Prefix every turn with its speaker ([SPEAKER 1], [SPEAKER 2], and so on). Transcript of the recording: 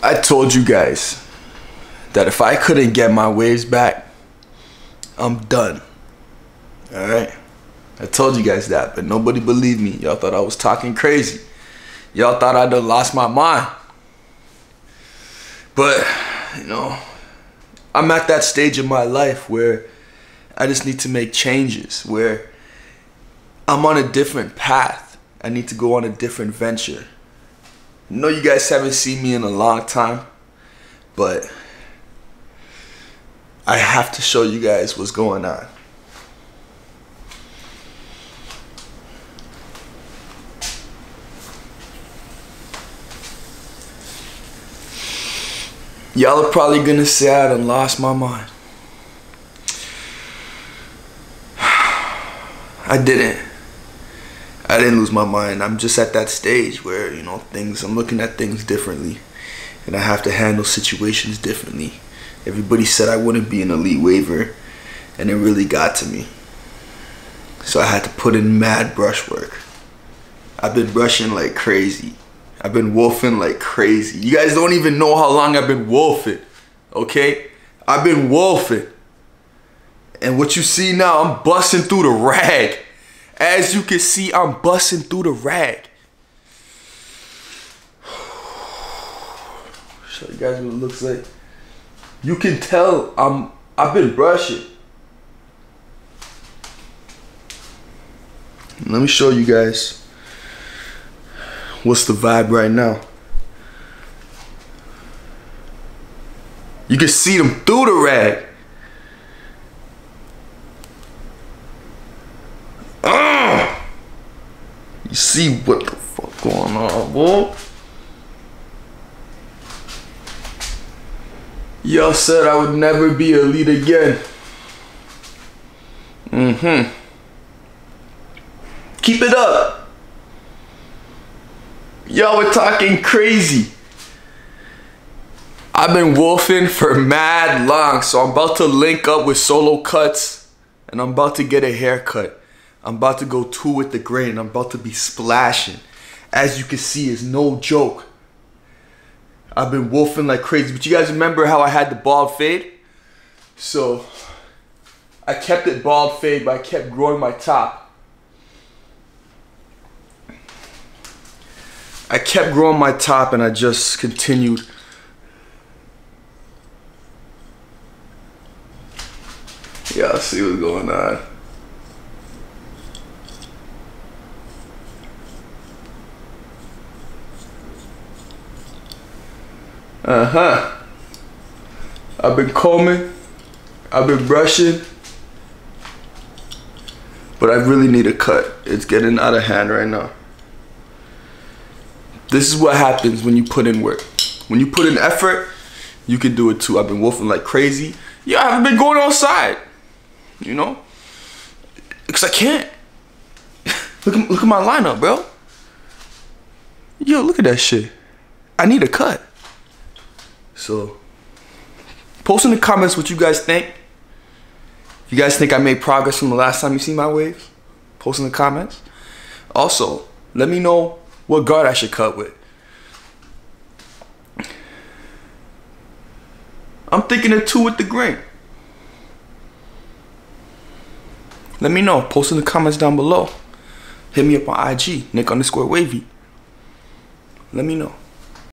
[SPEAKER 1] I told you guys that if I couldn't get my waves back, I'm done. Alright? I told you guys that, but nobody believed me. Y'all thought I was talking crazy. Y'all thought I done lost my mind. But, you know, I'm at that stage in my life where I just need to make changes, where I'm on a different path. I need to go on a different venture. I know you guys haven't seen me in a long time, but I have to show you guys what's going on. Y'all are probably gonna say I done lost my mind. I didn't lose my mind. I'm just at that stage where, you know, I'm looking at things differently, and I have to handle situations differently. Everybody said I wouldn't be an elite waver, and it really got to me. So I had to put in mad brush work. I've been brushing like crazy. I've been wolfing like crazy. You guys don't even know how long I've been wolfing, okay? I've been wolfing. And what you see now, I'm busting through the rag. As you can see, I'm busting through the rag. Show you guys what it looks like. You can tell I've been brushing. Let me show you guys what's the vibe right now. You can see them through the rag. You see what the fuck going on, boy? Y'all said I would never be elite again. Keep it up. Y'all were talking crazy. I've been wolfing for mad long, so I'm about to link up with Solo Cuts, and I'm about to get a haircut. I'm about to go 2 with the grain. I'm about to be splashing. As you can see, it's no joke. I've been wolfing like crazy. But you guys remember how I had the bald fade? So I kept it bald fade, but I kept growing my top. I kept growing my top, and I just continued. Y'all see what's going on. I've been combing, I've been brushing, but I really need a cut. It's getting out of hand right now. This is what happens when you put in work. When you put in effort, you can do it too. I've been wolfing like crazy. Yeah, I haven't been going outside, you know, because I can't. Look at my lineup, bro. Yo, look at that shit. I need a cut. So, post in the comments what you guys think. If you guys think I made progress from the last time you see my waves, post in the comments. Also, let me know what guard I should cut with. I'm thinking of 2 with the grain. Let me know. Post in the comments down below. Hit me up on IG, Nick_Wavy. Let me know.